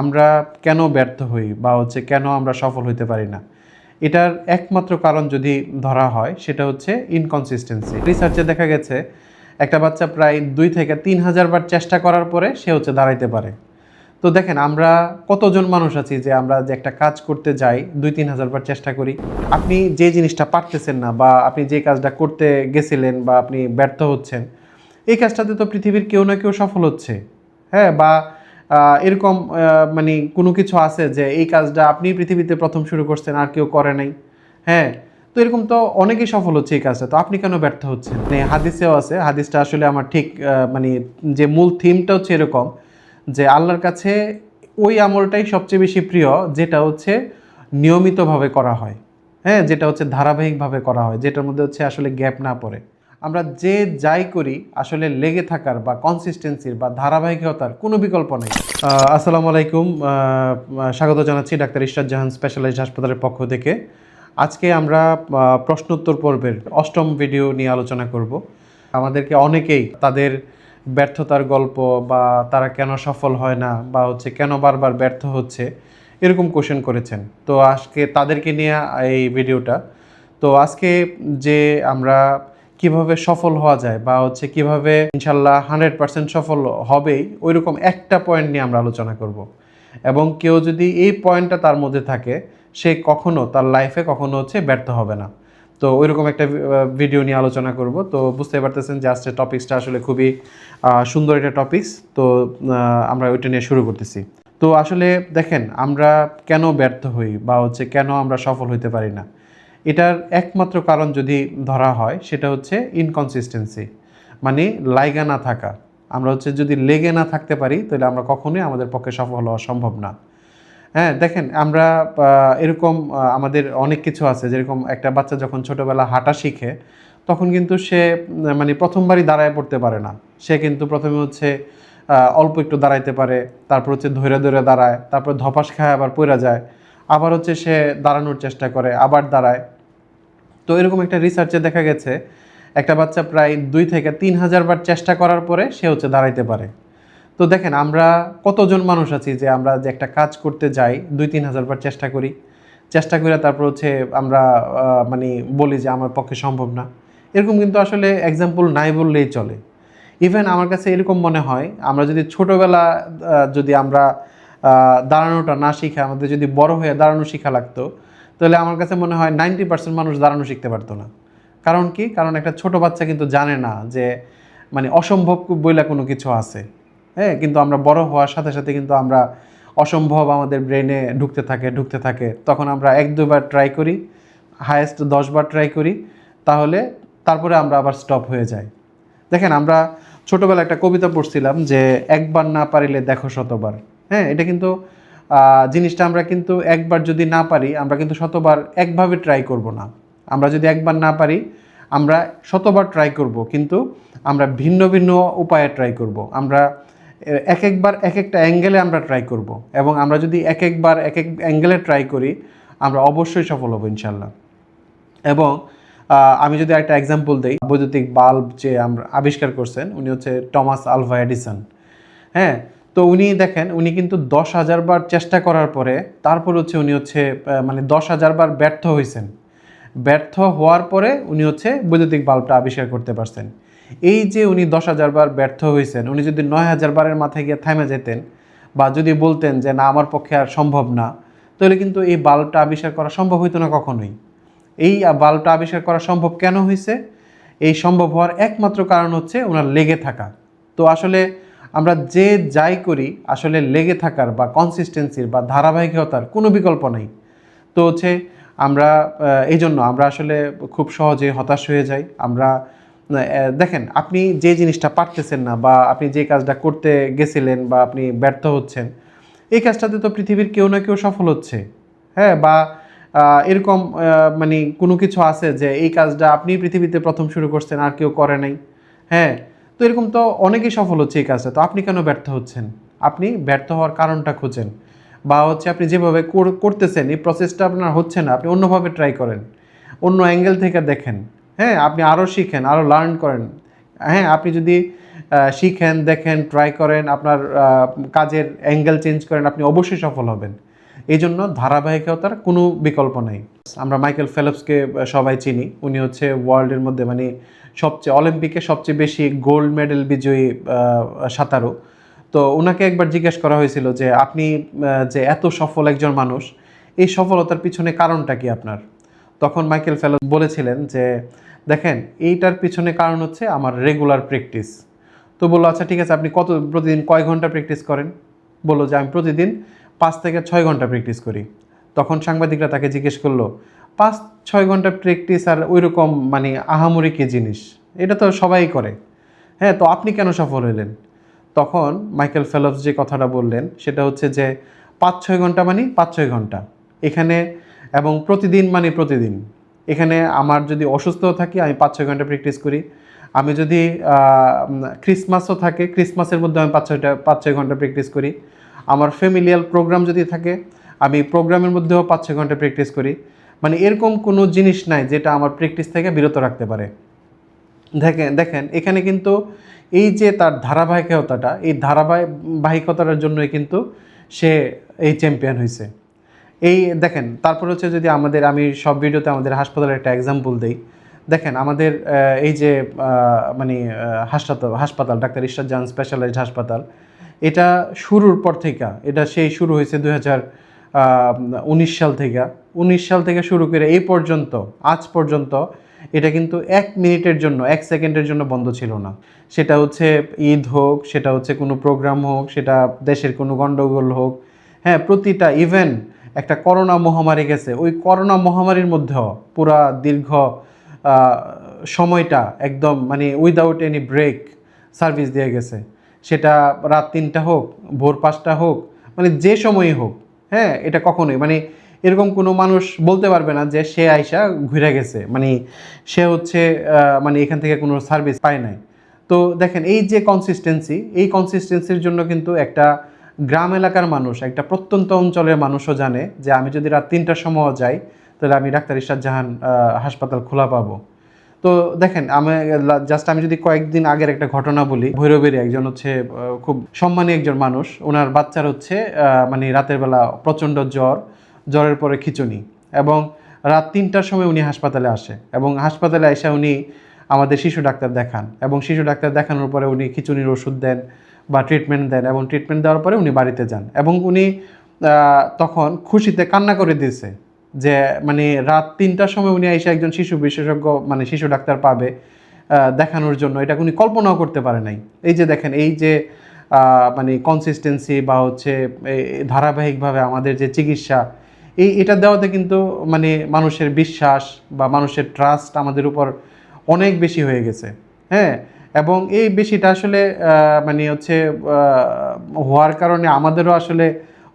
আমরা কেন ব্যর্থ হই বা কেন আমরা সফল হতে পারি না, এটার একমাত্র কারণ যদি ধরা হয় সেটা হচ্ছে ইনকনসিস্টেন্সি। রিসার্চে দেখা গেছে একটা বাচ্চা প্রায় 2 থেকে 3 হাজার বার চেষ্টা করার পরে সে দাঁড়াইতে পারে। তো দেখেন আমরা কতজন মানুষ আছি যে আমরা যে একটা কাজ করতে যাই 2-3 হাজার বার চেষ্টা করি। আপনি যে জিনিসটা পারতেছেন না বা আপনি যে কাজটা করতে গেছিলেন বা আপনি ব্যর্থ হচ্ছেন, এই কাজটাতে তো পৃথিবীর কেউ না কেউ সফল হচ্ছে। হ্যাঁ, বা এরকম মানে কোনো কিছু আছে যে এই কাজটা আপনি পৃথিবীতে প্রথম শুরু করছেন আর কেউ করে নাই। হ্যাঁ, তো এরকম তো অনেকেই সফল হচ্ছে এই কাজটা, তো আপনি কেন ব্যর্থ হচ্ছেন? মানে হাদিসেও আছে, হাদিসটা আসলে আমার ঠিক মানে যে মূল থিমটা হচ্ছে এরকম যে আল্লাহর কাছে ওই আমলটাই সবচেয়ে বেশি প্রিয় যেটা নিয়মিতভাবে করা হয়। হ্যাঁ, যেটা ধারাবাহিকভাবে করা হয়, যেটার মধ্যে আসলে গ্যাপ না পড়ে। আমরা যে যাই করি আসলে লেগে থাকার বা কনসিস্টেন্সির বা ধারাবাহিকতার কোনো বিকল্প নেই। আসসালামু আলাইকুম, স্বাগত জানাচ্ছি ডাক্তার ইশরাত জাহান স্পেশালাইজড হাসপাতালের পক্ষ থেকে। আজকে আমরা প্রশ্নোত্তর পর্বের 8ম ভিডিও নিয়ে আলোচনা করব। আমাদেরকে অনেকেই তাদের ব্যর্থতার গল্প বা তারা কেন সফল হয় না বা কেন বারবার ব্যর্থ হচ্ছে এরকম কোশ্চেন করেছেন। তো আজকে তাদেরকে নিয়ে এই ভিডিওটা। তো আজকে যে আমরা কিভাবে সফল হওয়া যায় বা কিভাবে ইনশাল্লাহ 100% সফল হবেই ওইরকম একটা পয়েন্ট নিয়ে আমরা আলোচনা করব। এবং কেউ যদি এই পয়েন্টটা তার মধ্যে থাকে সে কখনো তার লাইফে কখনো ব্যর্থ হবে না। তো ওইরকম একটা ভিডিও নিয়ে আলোচনা করব। তো বুঝতে পারতেছেন যে আজকের টপিক্সটা আসলে খুবই সুন্দর একটা টপিক্স। তো আমরা ওইটা নিয়ে শুরু করতেছি। তো আসলে দেখেন আমরা কেন ব্যর্থ হই বা কেন আমরা সফল হতে পারি না, এটার একমাত্র কারণ যদি ধরা হয় সেটা হচ্ছে ইনকনসিস্টেন্সি, মানে লাইগা না থাকা। আমরা যদি লেগে না থাকতে পারি তাহলে আমরা কখনোই আমাদের পক্ষে সফল হওয়া সম্ভব না। হ্যাঁ, দেখেন আমরা এরকম আমাদের অনেক কিছু আছে, যেরকম একটা বাচ্চা যখন ছোটোবেলা হাঁটা শিখে তখন কিন্তু সে মানে প্রথমবারই দাঁড়ায় পড়তে পারে না। সে কিন্তু প্রথমে অল্প একটু দাঁড়াইতে পারে, তারপর ধরে ধরে দাঁড়ায়, তারপর ধপাস খায় আবার পড়ে যায়, আবার সে দাঁড়ানোর চেষ্টা করে, আবার দাঁড়ায়। তো এরকম একটা রিসার্চে দেখা গেছে একটা বাচ্চা প্রায় 2 থেকে 3 হাজার বার চেষ্টা করার পরে সে দাঁড়াইতে পারে। তো দেখেন আমরা কতজন মানুষ আছি যে আমরা যে একটা কাজ করতে যাই 2-3 হাজার বার চেষ্টা করি, চেষ্টা করে তারপর আমরা মানে বলি যে আমার পক্ষে সম্ভব না। এরকম কিন্তু আসলে এক্সাম্পল নাই বললেই চলে। ইভেন আমার কাছে এরকম মনে হয় আমরা যদি ছোটোবেলা যদি আমরা দাঁড়ানোটা না শিখে আমাদের যদি বড় হয়ে দাঁড়ানো শিখা লাগতো তাহলে আমার কাছে মনে হয় 90% মানুষ দাঁড়ানো শিখতে পারতো না। কারণ কি? কারণ একটা ছোট বাচ্চা কিন্তু জানে না যে মানে অসম্ভব বইলা কোনো কিছু আছে। হ্যাঁ, কিন্তু আমরা বড় হওয়ার সাথে সাথে কিন্তু আমরা অসম্ভব আমাদের ব্রেনে ঢুকতে থাকে। তখন আমরা 1-2 বার ট্রাই করি, হায়েস্ট 10 বার ট্রাই করি, তারপরে আমরা আবার স্টপ হয়ে যাই। দেখেন আমরা ছোটোবেলায় একটা কবিতা পড়ছিলাম যে একবার না পারিলে দেখো শতবার। হ্যাঁ, এটা কিন্তু জিনিসটা আমরা কিন্তু একবার যদি না পারি আমরা কিন্তু শতবার একভাবে ট্রাই করব না। আমরা যদি একবার না পারি আমরা শতবার ট্রাই করব, কিন্তু আমরা ভিন্ন ভিন্ন উপায়ে ট্রাই করব। আমরা একবার এক একটা অ্যাঙ্গেলে আমরা ট্রাই করব, এবং আমরা যদি একবার এক অ্যাঙ্গেলে ট্রাই করি আমরা অবশ্যই সফল হব ইনশাল্লাহ। এবং আমি যদি একটা এক্সাম্পল দিই, বৈদ্যুতিক বাল্ব যে আমরা আবিষ্কার করছেন উনি টমাস আলভা এডিসন। হ্যাঁ, তো উনি দেখেন উনি কিন্তু 10,000 বার চেষ্টা করার পরে তারপর উনি মানে 10,000 বার ব্যর্থ হয়েছেন। ব্যর্থ হওয়ার পরে উনি বৈদ্যুতিক বাল্বটা আবিষ্কার করতে পারছেন। এই যে উনি 10,000 বার ব্যর্থ হয়েছেন, উনি যদি 9,000 বারের মাথায় গিয়ে থেমে যেতেন বা যদি বলতেন যে না আমার পক্ষে আর সম্ভব না, তাহলে কিন্তু এই বাল্বটা আবিষ্কার করা সম্ভব হইতো না কখনোই। এই বাল্বটা আবিষ্কার করা সম্ভব কেন হয়েছে? এই সম্ভব হওয়ার একমাত্র কারণ ওনার লেগে থাকা। তো আসলে আমরা যে যাই করি আসলে লেগে থাকার বা কনসিস্টেন্সির বা ধারাবাহিকতার কোনো বিকল্প নেই। তো আমরা এই জন্য আমরা আসলে খুব সহজে হতাশ হয়ে যাই। আমরা দেখেন আপনি যে জিনিসটা পারতেছেন না বা আপনি যে কাজটা করতে গেছিলেন বা আপনি ব্যর্থ হচ্ছেন, এই কাজটাতে তো পৃথিবীর কেউ না কেউ সফল হচ্ছে। হ্যাঁ, বা এরকম মানে কোনো কিছু আছে যে এই কাজটা আপনি পৃথিবীতে প্রথম শুরু করছেন আর কেউ করে নাই। হ্যাঁ, তো এরকম তো অনেকেই সফল হচ্ছে এই কাজটা, তো আপনি কেন ব্যর্থ হচ্ছেন? আপনি ব্যর্থ হওয়ার কারণটা খোঁজেন, বা আপনি যেভাবে করতেছেন এই প্রসেসটা আপনার হচ্ছে না, আপনি অন্যভাবে ট্রাই করেন, অন্য অ্যাঙ্গেল থেকে দেখেন। হ্যাঁ, আপনি আরও শিখেন, আরও লার্ন করেন। হ্যাঁ, আপনি যদি শিখেন, দেখেন, ট্রাই করেন, আপনার কাজের অ্যাঙ্গেল চেঞ্জ করেন, আপনি অবশ্যই সফল হবেন। এই জন্য ধারাবাহিকতার কোনো বিকল্প নাই। আমরা মাইকেল ফেলপসকে সবাই চিনি। উনি হচ্ছে ওয়ার্ল্ডের মধ্যে মানে সবচেয়ে অলিম্পিকে সবচেয়ে বেশি গোল্ড মেডেল বিজয়ী সাঁতারু। তো ওনাকে একবার জিজ্ঞেস করা হয়েছিল যে আপনি যে এত সফল একজন মানুষ, এই সফলতার পিছনে কারণটা কি আপনার? তখন মাইকেল ফেলপস বলেছিলেন যে দেখেন, এইটার পিছনে কারণ হচ্ছে আমার রেগুলার প্র্যাকটিস। তো বললো আচ্ছা ঠিক আছে, আপনি প্রতিদিন কয় ঘন্টা প্র্যাকটিস করেন? বললো যে আমি প্রতিদিন 5 থেকে 6 ঘন্টা প্র্যাকটিস করি। তখন সাংবাদিকরা তাকে জিজ্ঞেস করলো 5-6 ঘন্টা প্র্যাকটিস আর ওই রকম মানে আহামরি কী জিনিস? এটা তো সবাই করে। হ্যাঁ, তো আপনি কেন সফল হলেন? তখন মাইকেল ফেলপস যে কথাটা বললেন সেটা হচ্ছে যে 5-6 ঘন্টা মানে 5-6 ঘন্টা এখানে, এবং প্রতিদিন মানে প্রতিদিন। এখানে আমার যদি অসুস্থ থাকি আমি 5-6 ঘন্টা প্র্যাকটিস করি। আমি যদি ক্রিসমাসও থাকে, ক্রিসমাসের মধ্যে আমি 5-6 ঘন্টা প্র্যাকটিস করি। আমার ফ্যামিলিয়াল প্রোগ্রাম যদি থাকে, আমি প্রোগ্রামের মধ্যেও 5-6 ঘন্টা প্র্যাকটিস করি। মানে এরকম কোনো জিনিস নাই যেটা আমার প্র্যাকটিস থেকে বিরত রাখতে পারে। দেখেন এখানে কিন্তু এই যে তার ধারাবাহিকতাটা, এই ধারাবাহিকতার জন্যই কিন্তু সে এই চ্যাম্পিয়ন হয়েছে। এই দেখেন, তারপর হচ্ছে যদি আমি সব ভিডিওতে আমাদের হাসপাতালের একটা এক্সাম্পল দিই। দেখেন আমাদের এই যে মানে হাসপাতাল ডাক্তার ইরশাদ জাহান স্পেশালাইজড হাসপাতাল, এটা শুরুর পর থেকে, এটা সেই শুরু হয়েছে 2019 সাল থেকে। 19 সাল থেকে শুরু করে এই পর্যন্ত, আজ পর্যন্ত এটা কিন্তু 1 মিনিটের জন্য, 1 সেকেন্ডের জন্য বন্ধ ছিল না। সেটা হচ্ছে ঈদ হোক, সেটা হচ্ছে কোনো প্রোগ্রাম হোক, সেটা দেশের কোনো গণ্ডগোল হোক, হ্যাঁ, প্রতিটা ইভেন একটা করোনা মহামারী গেছে, ওই করোনা মহামারীর মধ্যেও পুরা দীর্ঘ সময়টা একদম মানে উইদাউট এনি ব্রেক সার্ভিস দিয়ে গেছে। সেটা রাত 3টা হোক, ভোর 5টা হোক, মানে যে সময়ই হোক, হ্যাঁ, এটা কখনোই মানে এরকম কোনো মানুষ বলতে পারবে না যে সে আইসা ঘুরে গেছে, মানে সে হচ্ছে মানে এখান থেকে কোনো সার্ভিস পায় নাই। তো দেখেন এই যে কনসিস্টেন্সি, এই কনসিস্টেন্সির জন্য কিন্তু একটা গ্রাম এলাকার মানুষ, একটা প্রত্যন্ত অঞ্চলের মানুষও জানে যে আমি যদি রাত 3টার সময় যাই তাহলে আমি ডাক্তার ইরশাদ জাহান হাসপাতাল খোলা পাবো। তো দেখেন আমি যদি কয়েকদিন আগের একটা ঘটনা বলি, ভৈরবের একজন হচ্ছে খুব সম্মানী একজন মানুষ, ওনার বাচ্চার হচ্ছে মানে রাতের বেলা প্রচণ্ড জ্বরের পরে খিঁচুনি, এবং রাত 3টার সময় উনি হাসপাতালে আসে, এবং হাসপাতালে এসে উনি আমাদের শিশু ডাক্তার দেখান, এবং শিশু ডাক্তার দেখানোর পরে উনি খিঁচুনির ওষুধ দেন বা ট্রিটমেন্ট দেন, এবং ট্রিটমেন্ট দেওয়ার পরে উনি বাড়িতে যান, এবং উনি তখন খুশিতে কান্না করে দিয়েছে যে মানে রাত 3টার সময় উনি এসে একজন শিশু বিশেষজ্ঞ মানে শিশু ডাক্তার পাবে দেখানোর জন্য, এটা উনি কল্পনাও করতে পারে নাই। এই যে দেখেন এই যে মানে কনসিস্টেন্সি বা হচ্ছে ধারাবাহিকভাবে আমাদের যে চিকিৎসা, এটা দেওয়াতে কিন্তু মানে মানুষের বিশ্বাস বা মানুষের ট্রাস্ট আমাদের উপর অনেক বেশি হয়ে গেছে। হ্যাঁ, এবং এই বেশিটা আসলে মানে হচ্ছে হওয়ার কারণে আমাদেরও আসলে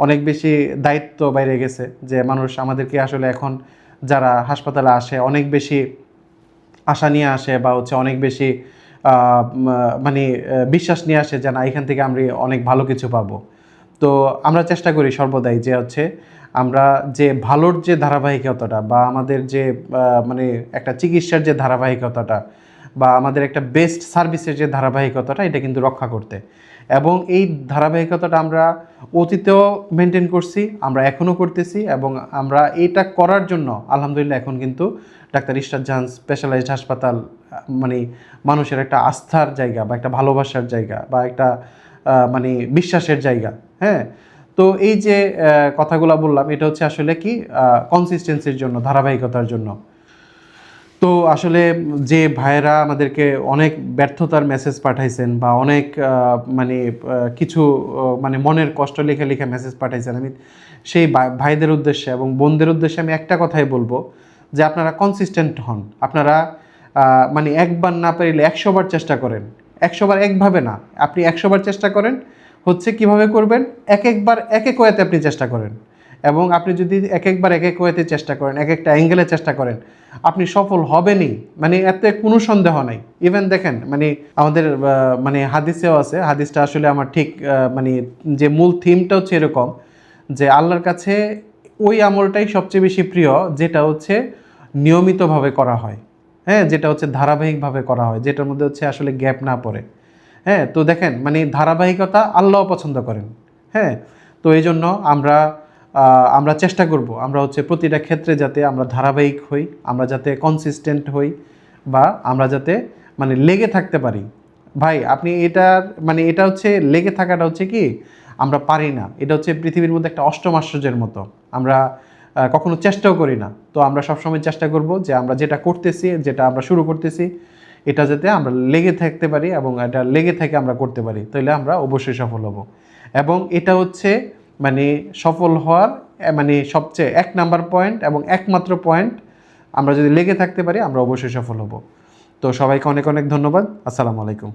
অনেক বেশি দায়িত্ব বাইরে গেছে, যে মানুষ আমাদেরকে আসলে এখন যারা হাসপাতালে আসে অনেক বেশি আশা নিয়ে আসে, বা হচ্ছে অনেক বেশি মানে বিশ্বাস নিয়ে আসে যে না, এখান থেকে আমরা অনেক ভালো কিছু পাবো। তো আমরা চেষ্টা করি সর্বদাই যে হচ্ছে আমরা যে ভালোর যে ধারাবাহিকতাটা, বা আমাদের যে মানে একটা চিকিৎসার যে ধারাবাহিকতাটা, বা আমাদের একটা বেস্ট সার্ভিসের যে ধারাবাহিকতাটা, এটা কিন্তু রক্ষা করতে, এবং এই ধারাবাহিকতাটা আমরা অতীতেও মেনটেন করছি, আমরা এখনও করতেছি, এবং আমরা এটা করার জন্য আলহামদুলিল্লাহ এখন কিন্তু ডাক্তার ইরশাদ জাহান স্পেশালাইজড হাসপাতাল মানে মানুষের একটা আস্থার জায়গা, বা একটা ভালোবাসার জায়গা, বা একটা মানে বিশ্বাসের জায়গা। হ্যাঁ, তো এই যে কথাগুলো বললাম, এটা হচ্ছে আসলে কি কনসিস্টেন্সির জন্য, ধারাবাহিকতার জন্য। তো আসলে যে ভাইয়েরা আমাদেরকে অনেক ব্যর্থতার মেসেজ পাঠাইছেন, বা অনেক মানে কিছু মানে মনের কষ্ট লিখে লিখে মেসেজ পাঠাইছেন, আমি সেই ভাইদের উদ্দেশ্যে এবং বোনদের উদ্দেশ্যে আমি একটা কথাই বলবো, যে আপনারা কনসিস্টেন্ট হন। আপনারা মানে একবার না পারলে 100 বার চেষ্টা করেন। 100 বার একভাবে না, আপনি 100 বার চেষ্টা করেন। হচ্ছে কিভাবে করবেন, একবার এক এক ওয়েতে আপনি চেষ্টা করেন, এবং আপনি যদি একবার এক এক ওয়েতে চেষ্টা করেন, এক একটা অ্যাঙ্গেলে চেষ্টা করেন, আপনি সফল হবেনই, মানে এতে কোনো সন্দেহ নাই। ইভেন দেখেন মানে আমাদের মানে হাদিসেও আছে, হাদিসটা আসলে আমার ঠিক মানে যে মূল থিমটা হচ্ছে এরকম, যে আল্লাহর কাছে ওই আমলটাই সবচেয়ে বেশি প্রিয় যেটা হচ্ছে নিয়মিতভাবে করা হয়। হ্যাঁ, যেটা হচ্ছে ধারাবাহিকভাবে করা হয়, যেটার মধ্যে হচ্ছে আসলে গ্যাপ না পড়ে। হ্যাঁ, তো দেখেন মানে ধারাবাহিকতা আল্লাহ পছন্দ করেন। হ্যাঁ, তো এই জন্য আমরা চেষ্টা করব আমরা হচ্ছে প্রতিটা ক্ষেত্রে যাতে আমরা ধারাবাহিক হই, আমরা যাতে কনসিস্টেন্ট হই, বা আমরা যাতে মানে লেগে থাকতে পারি। ভাই আপনি এটার মানে এটা হচ্ছে লেগে থাকাটা হচ্ছে কি আমরা পারি না, এটা হচ্ছে পৃথিবীর মধ্যে একটা অষ্টম আশ্চর্যের মতো। আমরা কখনো চেষ্টাও করি না। তো আমরা সবসময় চেষ্টা করব যে আমরা যেটা করতেছি, যেটা আমরা শুরু করতেছি, এটা যাতে আমরা লেগে থাকতে পারি এবং এটা লেগে থেকে আমরা করতে পারি, তাহলে আমরা অবশ্যই সফল হব। এবং এটা হচ্ছে মানে সফল হওয়ার মানে সবচেয়ে 1 নাম্বার পয়েন্ট এবং একমাত্র পয়েন্ট। আমরা যদি লেগে থাকতে পারি আমরা অবশ্যই সফল হব। তো সবাইকে অনেক অনেক ধন্যবাদ। আসসালামু আলাইকুম।